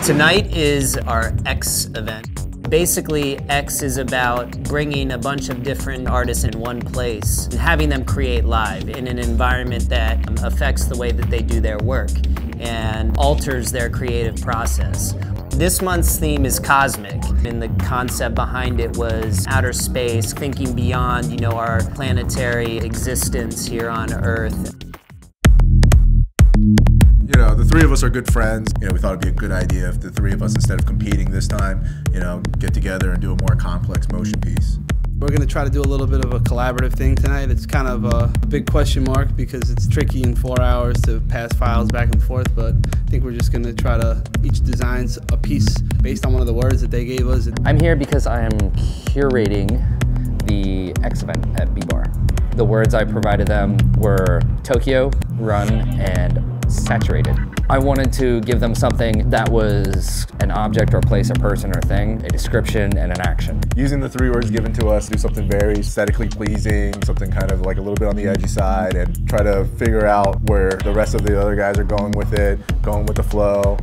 Tonight is our X event. Basically, X is about bringing a bunch of different artists in one place and having them create live in an environment that affects the way that they do their work and alters their creative process. This month's theme is cosmic, and the concept behind it was outer space, thinking beyond, our planetary existence here on Earth. The three of us are good friends. We thought it'd be a good idea if the three of us, instead of competing this time, get together and do a more complex motion piece. We're going to try to do a little bit of a collaborative thing tonight. It's kind of a big question mark because it's tricky in 4 hours to pass files back and forth, but I think we're just going to try to, each designs a piece based on one of the words that they gave us. I'm here because I am curating the X event at B-Bar. The words I provided them were Tokyo, Run, and Saturated. I wanted to give them something that was an object or place, a person or thing, a description, and an action. Using the 3 words given to us, do something very aesthetically pleasing, something kind of like a little bit on the edgy side, and try to figure out where the rest of the other guys are going with it, going with the flow.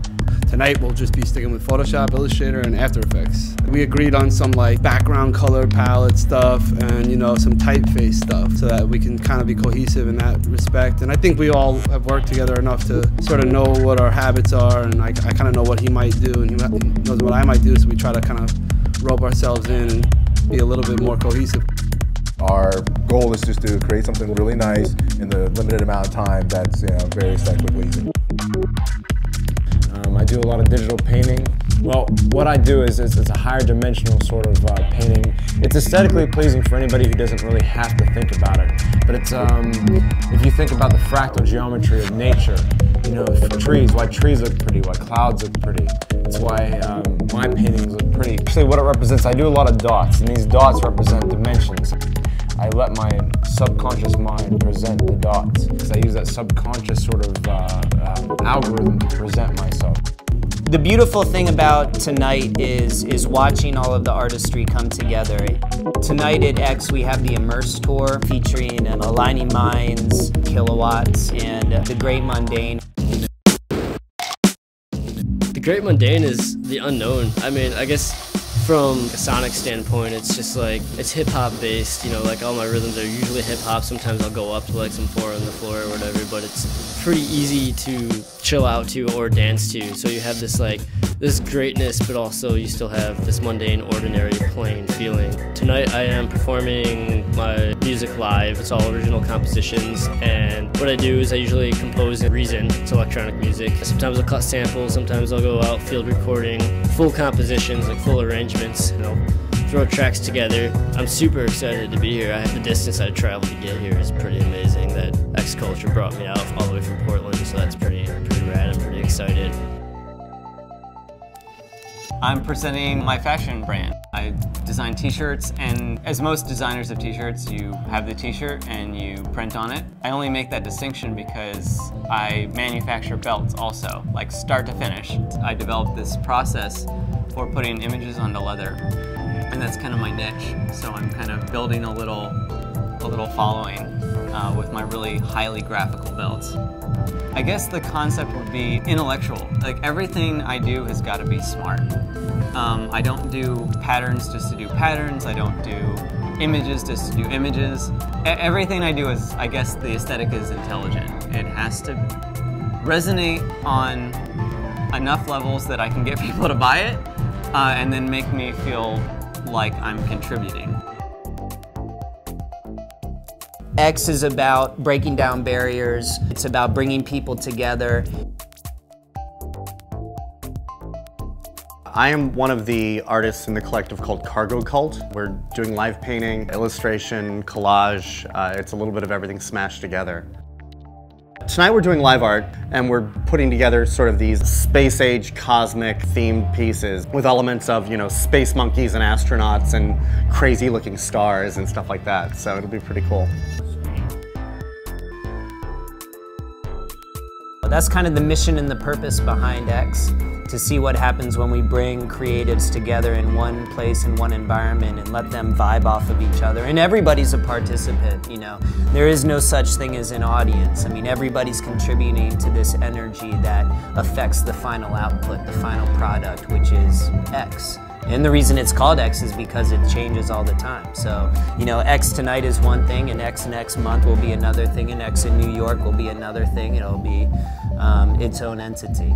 Tonight we'll just be sticking with Photoshop, Illustrator, and After Effects. We agreed on some background color palette stuff and some typeface stuff so that we can kind of be cohesive in that respect. And I think we all have worked together enough to sort of know what our habits are, and I kind of know what he might do and he knows what I might do, so we try to kind of rope ourselves in and be a little bit more cohesive. Our goal is just to create something really nice in the limited amount of time that's very aesthetically pleasing. I do a lot of digital painting. Well, what I do is it's a higher dimensional sort of painting. It's aesthetically pleasing for anybody who doesn't really have to think about it. But it's, if you think about the fractal geometry of nature, trees, why trees look pretty, why clouds look pretty. It's why my paintings look pretty. Actually, what it represents, I do a lot of dots, and these dots represent dimensions. I let my subconscious mind present the dots because I use that subconscious sort of algorithm to present myself. The beautiful thing about tonight is watching all of the artistry come together. Tonight at X we have the Immerse Tour featuring Aligning Minds, Kilowatts, and The Great Mundane. The Great Mundane is the unknown. I guess from a sonic standpoint, it's just it's hip-hop based, all my rhythms are usually hip-hop. Sometimes I'll go up to some 4 on the floor or whatever, but it's pretty easy to chill out to or dance to. So you have this this greatness, but also you still have this mundane, ordinary, plain feeling. Tonight I am performing my music live. It's all original compositions, and what I do is I usually compose in Reason. It's electronic music. Sometimes I'll cut samples, sometimes I'll go out field recording, full compositions, full arrangements, throw tracks together. I'm super excited to be here. The distance I traveled to get here is pretty amazing. That X Culture brought me out all the way from Portland, so that's pretty rad. I'm pretty excited. I'm presenting my fashion brand. I design t-shirts, and as most designers of t-shirts, you have the t-shirt and you print on it. I only make that distinction because I manufacture belts also, start to finish. I developed this process for putting images onto leather, and that's kind of my niche. So I'm kind of building a little following with my really highly graphical belts. I guess the concept would be intellectual. Everything I do has got to be smart. I don't do patterns just to do patterns. I don't do images just to do images. Everything I do is, I guess the aesthetic is intelligent. It has to resonate on enough levels that I can get people to buy it, and then make me feel like I'm contributing. X is about breaking down barriers. It's about bringing people together. I am one of the artists in the collective called Cargo Cult. We're doing live painting, illustration, collage. It's a little bit of everything smashed together. Tonight we're doing live art, and we're putting together sort of these space-age, cosmic themed pieces with elements of, space monkeys and astronauts and crazy-looking stars and stuff like that. So it'll be pretty cool. That's kind of the mission and the purpose behind X. to see what happens when we bring creatives together in one place, in one environment, and let them vibe off of each other. And everybody's a participant, you know. There is no such thing as an audience. I mean, everybody's contributing to this energy that affects the final output, the final product, which is X. And the reason it's called X is because it changes all the time. So, you know, X tonight is one thing, and X next month will be another thing, and X in New York will be another thing. It'll be its own entity.